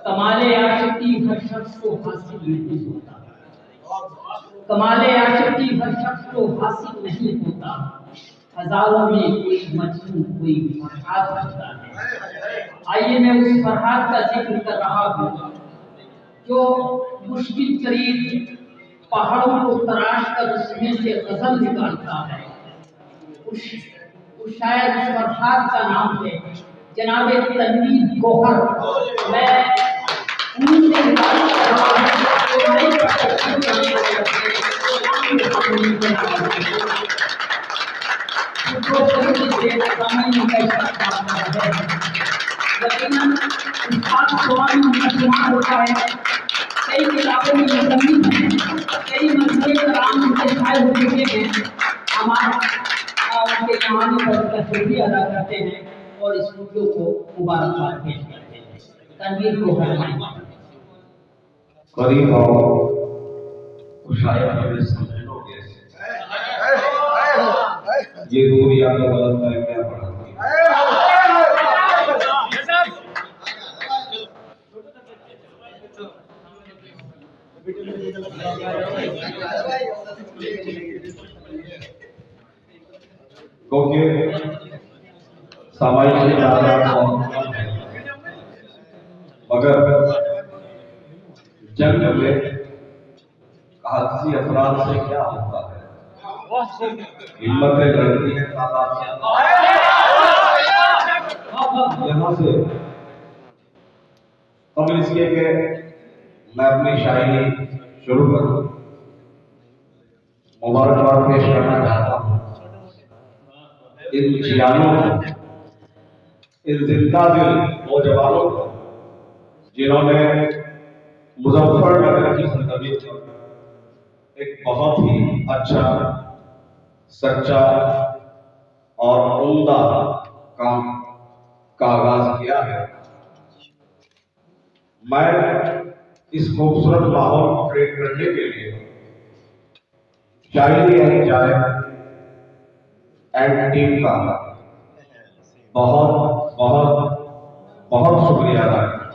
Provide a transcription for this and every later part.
कमाले आशिकी हर शख्स को हासिल नहीं होता, कमाले आशिकी हर शख्स को हासिल नहीं होता। हजारों में कोई मजनू कोई फरहाद होता है। आइए मैं उस फरहाद का जिक्र कर रहा हूँ जो मुश्किल तरीन पहाड़ों को तराश कर उसमें से गजल निकालता है। उस शायद उस फरहाद का नाम है जनाबे तनवीर गोहर। मैं उनसे गुजारिश कर रहा हूँ होता है। कई किताबों में मुसन्निफ हैं, कई मजहबी कराम उनके शायर हो चुके हैं। हमारे उनके कहानी पर शुक्रिया अदा करते हैं और इस वीडियो को मुबारकबाद पेश करते हैं। तनवीर को करीब आओ शायद हमें समझ लोगे ये दूरिया तो गलत है क्या पढ़ाती क्योंकि सामाजिक से ज्यादा मगर जंग में हादसी अफराद से क्या होता है, हिम्मतें लड़ती है तादाद से। यहाँ से कबल इसके के मैं अपनी शायरी शुरू करूं, मुबारकबाद पेश करना चाहता हूँ इन जियानों को, इन जिंदा दिल नौजवानों को जिन्होंने मुजफ्फरनगर की सरजमीं पर एक बहुत ही अच्छा, सच्चा और उम्दा काम का आगाज किया है। मैं इस खूबसूरत माहौल को क्रिएट करने के लिए शायरी एंड चाय एंड टीम का बहुत बहुत बहुत शुक्रिया अदा करता हूं।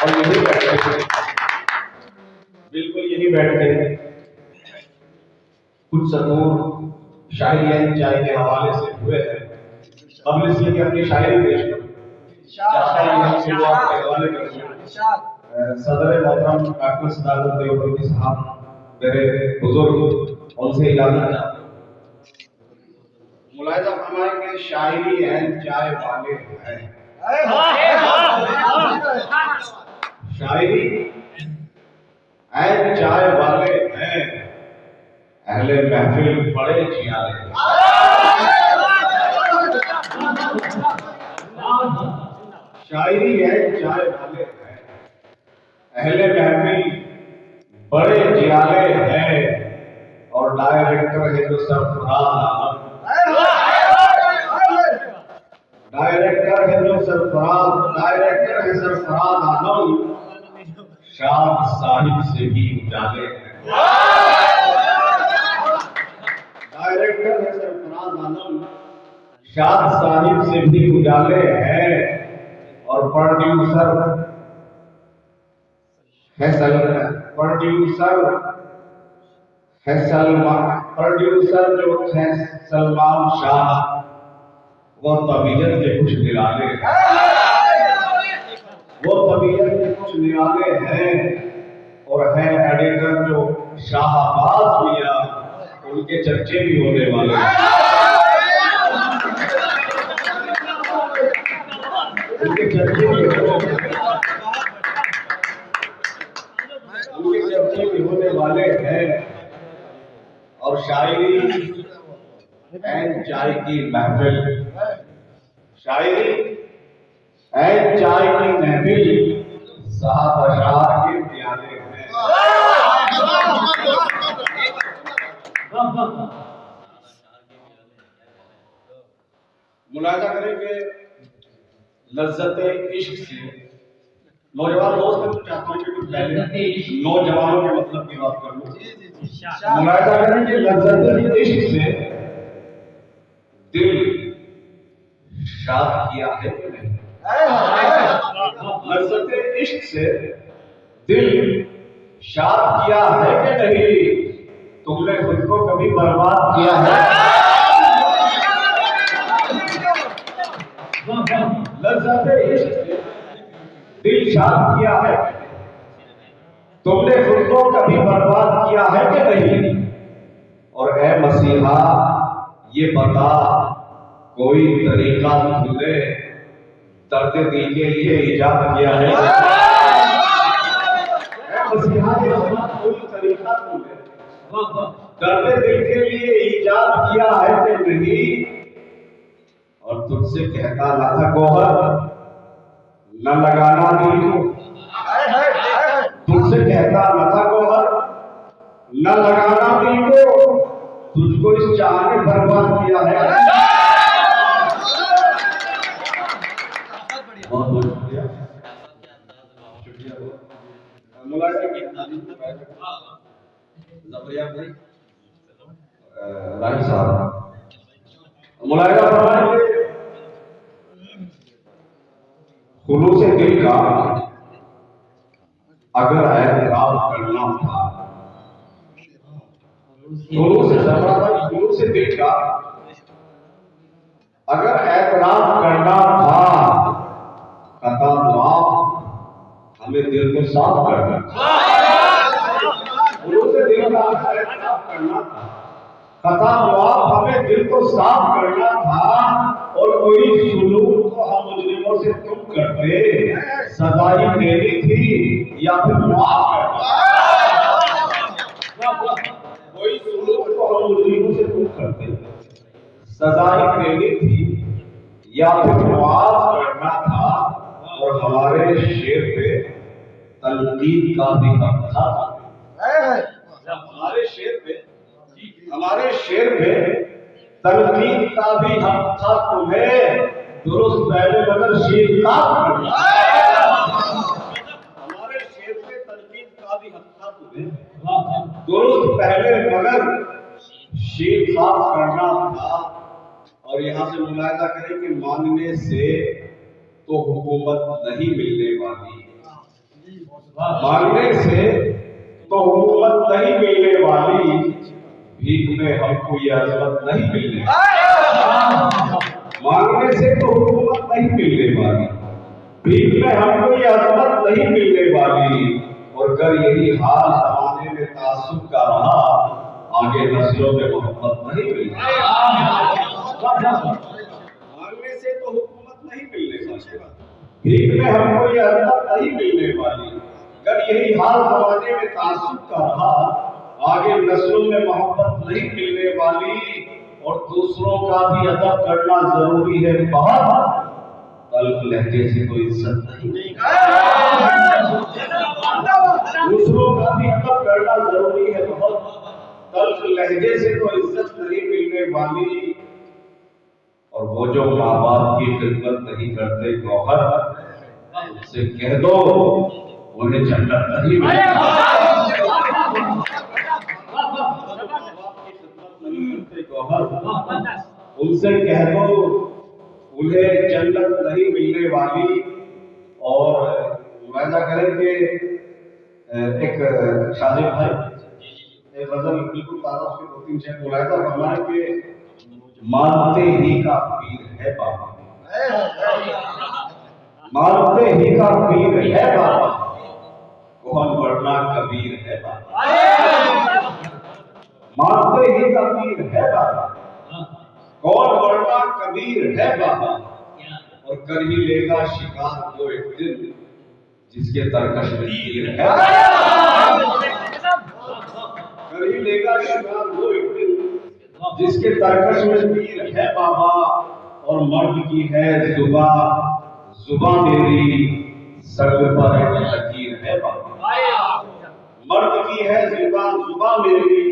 और यही बैठे बिल्कुल यही बैठ के कुछ सतूर शायरी एंड चाय के हवाले से हुए हैं। अब इसलिए कि अपनी शायरी पेश करूं, सदर मोहतरम डॉक्टर सदाकत देवबंदी साहब मेरे बुजुर्ग, उनसे इजाजत चाहता हूं। मुलाहिजा फरमाए कि शायरी एंड चाय वाले हैं, शायरी एंड चाय वाले हैं, अहले महफिल बड़े जियाले। शायरी एंड चाय वाले हैं, अहले महफिल बड़े जियाले हैं, और डायरेक्टर है जो सरफराज आलम, डायरेक्टर है जो सरफराज, डायरेक्टर है सरफराज आलम, शाद साहिब से भी उजाले हैं। डायरेक्टर है सरफराज आलम, शाद साहिब से भी उजाले हैं, और प्रोड्यूसर है प्रोड्यूसर जो है सलमान शाह, वो तबीयत के कुछ निराले हैं, वो तबीयत के कुछ निराले हैं, और है एडिटर जो शाहबाज मियां, उनके चर्चे भी होने वाले हैं, उनके चर्चे भी होने वाले हैं। और शायरी एंड चाय की महफिल, शायरी एंड चाय की महफिल साहब अशार के प्याले हैं। मुलाजा करें कि लज्जत इश्क से नौजवान दोस्त तो चाहता हूं कि कुछ पहले नौजवानों के मतलब की बात कर लूं। मुलाजा करें कि लज्जत इश्क से दिल शाद किया है कि नहीं? इश्क से दिल शाद किया है कि नहीं? तुमने खुद को कभी बर्बाद किया है? लज्जत इश्क से दिल शाद किया है, तुमने खुद को कभी बर्बाद किया है कि नहीं? और ऐ मसीहा ये बता, कोई तरीका तुमने दर्द दिल के लिए इजाद किया है? ऐ मसीहा ये बता, कोई तरीका तुमने दर्द दिल के लिए इजाद किया है कि नहीं? और तुझसे कहता ना था गौहर, न लगाना दिल को, तुझसे कहता न था गौहर, न लगाना दिल को, तुझको इस चाह ने बर्बाद किया है। बहुत बहुत शुक्रिया, शुक्रिया राही साहब। मुलायदा फरमाएंगे, खुलूस दिल का अगर एतराफ करना था, खुलूस दिल का अगर एतराफ करना था, कता मुआफ हमें दिल को साफ करना था। खुलूस दिल का अगर एतराफ करना था, कता मुआफ हमें दिल को साफ करना था। और कोई सुलूक तो हम मुजरिमों से तुम करते, सजाई देनी थी या फिर माफ करना? कोई सुलूक तो हम मुजरिमों से तुम करते, सजाई देनी थी या फिर माफ करना था। और हमारे शेर पे तनकीद का भी हक था। हमारे शेर पे तनकीद का भी हक था तुम्हें, दुरुस्त पहले मगर शेर का करना। हमारे शेर पे तनकीद का भी हक था तुम्हें, दुरुस्त पहले मगर शेर का करना था। और यहाँ से मुलायदा करें कि मांगने से तो हुकूमत नहीं मिलने वाली, मांगने से तो हुकूमत नहीं मिलने वाली, भीख में हमको ये अजमत नहीं मिलने, मांगने से तो हुकूमत नहीं मिलने वाली, भीख में हमको ये अजमत नहीं मिलने वाली। और अगर यही हाल जमाने में तासुब का रहा, आगे नस्लों में मोहब्बत नहीं मिलेगी। मांगने से तो हुकूमत नहीं मिलने वाली, भीख में हमको ये अजमत नहीं मिलने वाली। अगर यही हाल जमाने में तासुब का रहा, आगे नस्लों में मोहब्बत नहीं मिलने वाली। और दूसरों का भी अदब करना जरूरी है बहुत, तल्ख लहजे से कोई इज्जत नहीं, दूसरों का भी अदब करना जरूरी है बहुत, तल्ख लहजे से कोई इज्जत नहीं मिलने वाली। और वो जो माँ बाप की खिदमत नहीं करते गौहर, उससे कह दो उन्हें जन्नत नहीं मिलेगी। उनसे कह दो उन्हें जन्नत नहीं मिलने वाली। और वायदा करें कि एक शादी भाई एक गजल बिल्कुल ताजा, उसके 2-3 शेर मुलायदा फरमाए कि मानते ही का पीर है बाबा, मानते ही का पीर है बाबा, कौन वरना कबीर है बाबा, मानते ही का पीर है बाबा, कौन वरना कबीर है बाबा। और कर ही लेगा शिकार वो एक दिन जिसके तरकश में तीर है, कर ही लेगा शिकार वो एक दिन जिसके तरकश में तीर है बाबा। और मर्द की है जुबा, जुबा मेरी सर पर एक लकीर है बाबा, मर्द की है जुबा, जुबा मेरी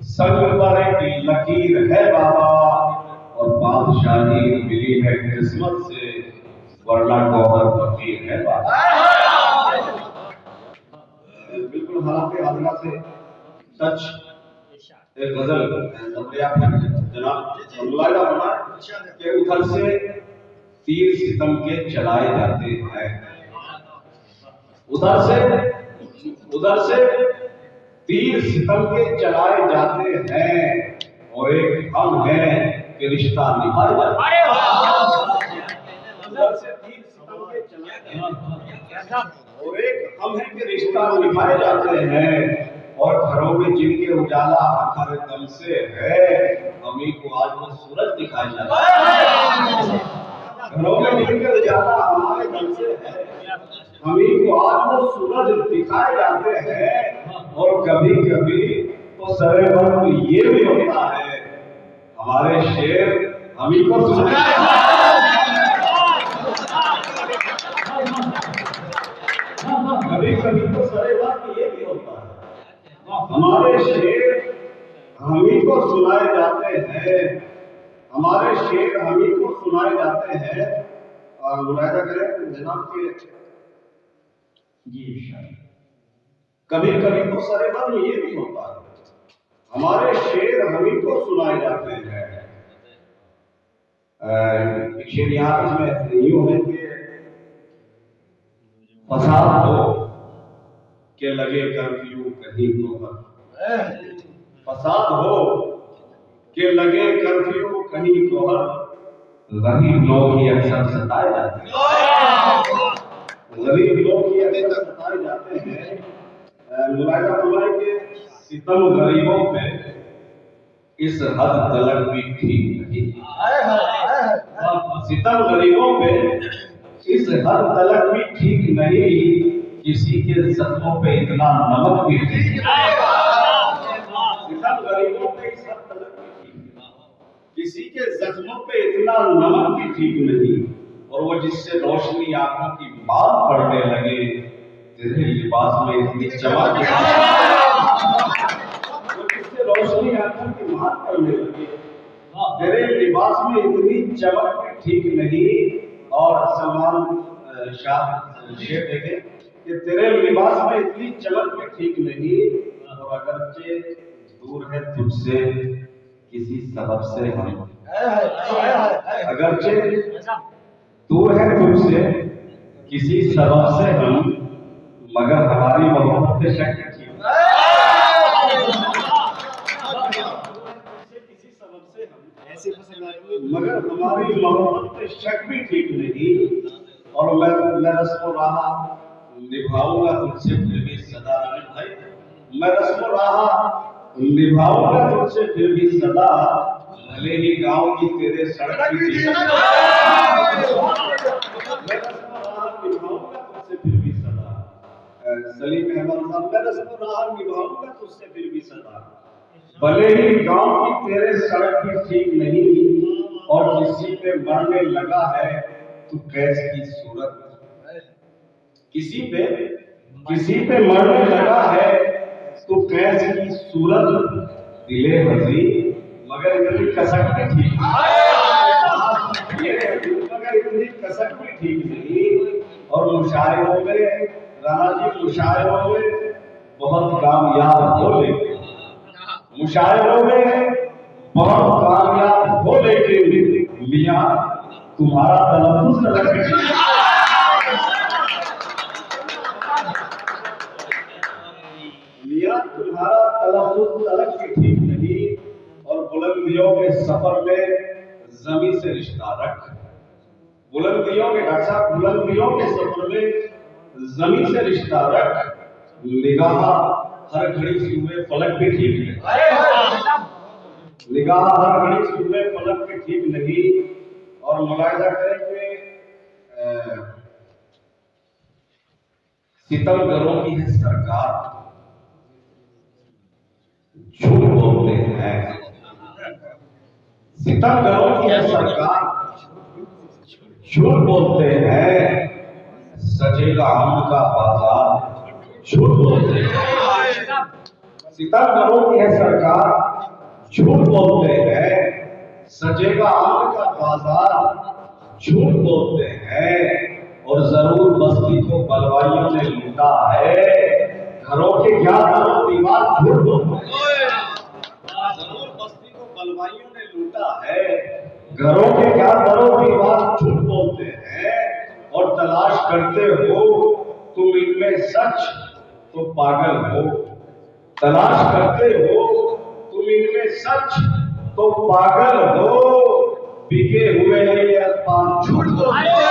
सर पर एक लकीर है बाबा। और बादशाही मिली है किस्मत से, वरना गौहर फकीर है बाबा। बिल्कुल हालात हाजरा से सच एक गजल जनाब मुलायदा बना कि उधर से तीर सितम के चलाए जाते हैं, उधर से तीर सितम के चलाए जाते हैं और एक हम है कि रिश्ता निभाए जाता है। उधर से तीर सितम के चलाए और एक हम है कि रिश्ता निभाए जाते हैं और घरों में जिनके उजाला हमारे दम से है हमें को आज वो सूरज दिखाई जाता है। घरों में जिनके उजाला हमारे दम से है हमें को आज वो सूरज दिखाए जाते हैं और कभी कभी तो सरे वक्त ये भी होता है हमारे शेर हमें को कभी कभी तो सरे वक्त ये भी होता है हमारे शेर हमी को सुनाए जाते हैं हमारे शेर हमी को सुनाए जाते हैं और मुलायदा करें जनाब के जी कभी कभी तो सरेबल में ये भी होता है हमारे शेर हमी को सुनाए जाते हैं। शेर यहाँ इसमें यूं है कि फसाद हो के लगे कर्फ्यू कहीं तो फसाद हो के लगे कर्फ्यू कहीं तो गरीब लोग ही अक्सर सताए जाते हैं गरीब लोग ही अक्सर सताए जाते हैं। मुलायदा फरमाए कि सितम गरीबों पे इस हद तलक भी ठीक नहीं सितम गरीबों पे इस हद तलक भी ठीक नहीं किसी के जख्मों पे इतना नमक भी ठीक सितम गरीबों पे इस हद तलक भी ठीक किसी के जख्मों पे इतना नमक भी ठीक नहीं और वो जिससे रोशनी आंखों की बात पड़ने लगे तेरे लिबास में इतनी चमक वो जिससे रोशनी आंखों की बात पड़ने लगे तेरे लिबास में इतनी चमक भी ठीक नहीं। और सलमान शाह शेर देखे कि तेरे लिबास में इतनी चमक भी ठीक नहीं और अगरचे दूर है तुझसे किसी सबब से हम अगरचे दूर है तुझसे किसी सबब से हम मगर हमारी मोहब्बत से शक किसी सबब से हम ऐसे मगर हमारी मोहब्बत से शक भी ठीक नहीं और मैं रस्म राहा निभाऊंगा तुझसे फिर भी सदा भाई मैं रस्म राहा निभाऊंगा तुझसे फिर भी सदा भले ही गाँव की तेरे सड़क की निभाऊंगा तुझसे फिर भी सदा सलीम अहमद साहब मैं रस्म राहा निभाऊंगा तुझसे फिर भी सदा भले ही गाँव की तेरे सड़क भी ठीक नहीं और किसी पे मरने लगा है तू कैस की सूरत किसी पे मरने लगा है तो कैस की सूरत दिले हजी मगर इतनी कसक भी ठीक मगर इतनी कसक भी ठीक नहीं। और मुशायरों में राणा जी मुशायरों में बहुत कामयाब हो लेकिन मुशायरों में बहुत कामयाब हो लेकिन मियां तुम्हारा तलफ्फुज़ गलत तुम्हारा तलफ्फुज़ अलग भी ठीक नहीं और बुलंदियों के सफर में जमीन से रिश्ता रख बुलंदियों के बुलंदियों के सफर में जमीन से रिश्ता रख निगाह हर घड़ी सूबे फलक भी ठीक नहीं निगाह हर घड़ी सूबे फलक भी ठीक नहीं। और मुलाहिजा करें कि सितमगरों की है सरकार झूठ बोलते हैं सितमगरों की है सरकार झूठ बोलते हैं सजेगा हम का बाजार झूठ बोलते हैं सितमगरों की है सरकार झूठ बोलते हैं सजेगा हम का बाजार झूठ बोलते हैं और जरूर बस्ती को बलवाइयों ने लूटा है घरों के क्या दीवार झूठ बोलते हैं जरूर बस्ती को बलवाइयों ने लूटा है घरों के क्या दीवार झूठ बोलते हैं और तलाश करते हो तुम इनमें सच तो पागल हो, तलाश करते हो तुम इनमें सच तो पागल हो, बिके हुए हैं ये अखबार झूठ बोलते हैं।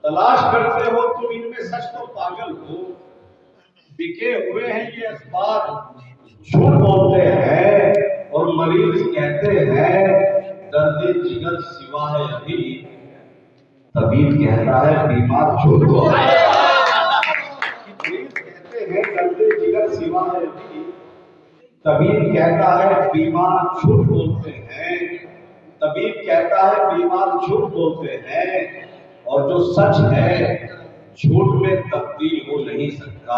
तलाश करते हो तुम इनमें सच तो पागल हो, बिके हुए हैं ये अखबार झूठ बोलते हैं। और मरीज कहते हैं दर्द जिगर सिवा है अभी, तबीब कहता है बीमार झूठ बोलता है। मरीज कहते हैं दर्द जिगर सिवा है अभी, तबीब कहता है बीमार झूठ बोलते हैं। तबीब कहता है बीमार झूठ बोलते हैं। और जो सच है झूठ में तब्दील हो नहीं सकता,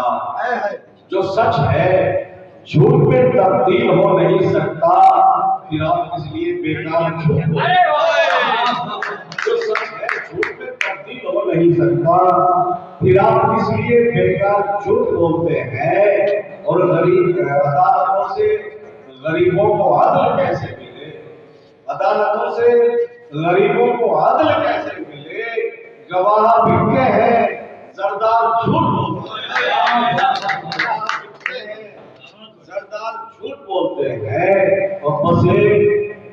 जो सच है झूठ में तब्दील हो नहीं सकता, फिर आप इसलिए बेकार झूठ बोलते हैं। जो सच है झूठ में तब्दील हो नहीं सकता, फिर आप इसलिए बेकार झूठ बोलते हैं। और गरीब अदालतों से गरीबों को आदल कैसे मिले, अदालतों से गरीबों को आदल कैसे मिले, गवाह बिकते हैं जरदार झूठ बोलते हैं, जरदार झूठ बोलते हैं। और बस एक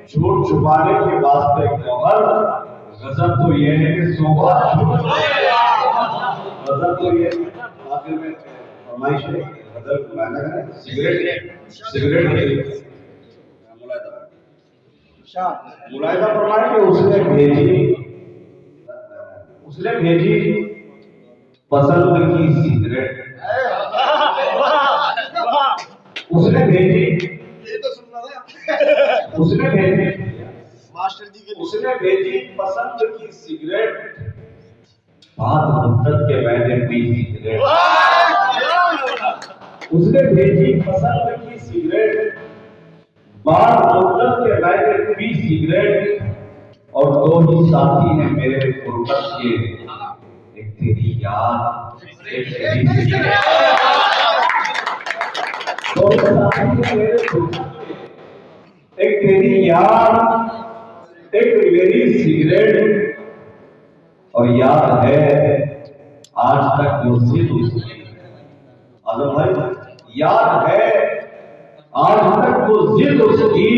झूठ छुपाने के वास्ते गौहर, गजब तो ये है कि सोबा झूठ, गजब तो ये आखिर में फरमाइश है गजब गाना है सिगरेट मुलायदा फरमाए कि उसने भेजी पसंद की सिगरेट, उसने भेजी, ये तो सुनना था, उसने भेजी मास्टर जी के, उसने भेजी पसंद की सिगरेट, बात मुद्दत के मैंने पी सिगरेट। उसने भेजी पसंद की सिगरेट, बात मुद्दत के मैंने पी सिगरेट। और दो ही साथी हैं मेरे गुरबत के, एक तेरी याद एक तेरी सिगरेट। दो साथी हैं मेरे गुरबत के, एक तेरी याद एक मेरी सिगरेट। और याद है आज तक वो जिद उसकी, आजम भाई याद है आज तक वो जिद उसकी,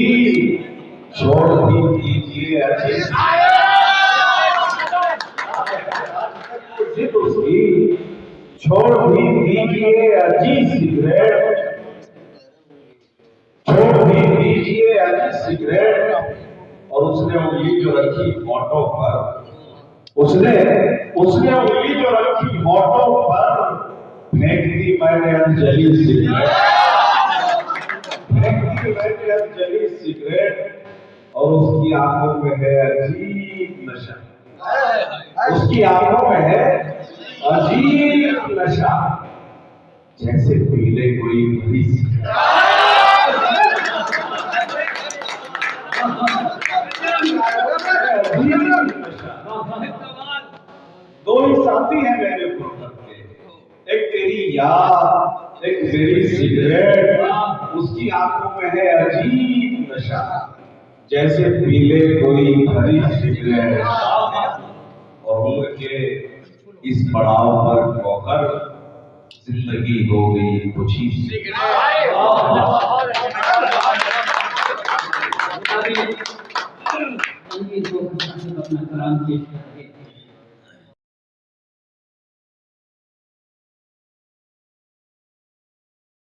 छोड़ दी कीजिए अच्छी जिद उसकी, छोड़ दी दीजिए अजी सिगरेट, छोड़ दी दीजिए अजी सिगरेट। और उसने उंगली जो रखी होठों पर, उसने उंगली जो रखी होठों पर, फेंक दी मैंने अंजलि सिगरेट, फेंक दी मैंने अंजलि सिगरेट। और उसकी आंखों में है अजीब नशा, उसकी आंखों में है अजीब नशा, जैसे पीले कोई भरी दो ही साथी हैं मेरे गुरबत के, एक तेरी याद एक मेरी सिगरेट। उसकी आंखों में है अजीब नशा, जैसे पीले कोई भरी सिगरेट। और उम्र के इस पड़ाव पर गौहर, जिंदगी हो गई कुछ ही अपना कलाम पेश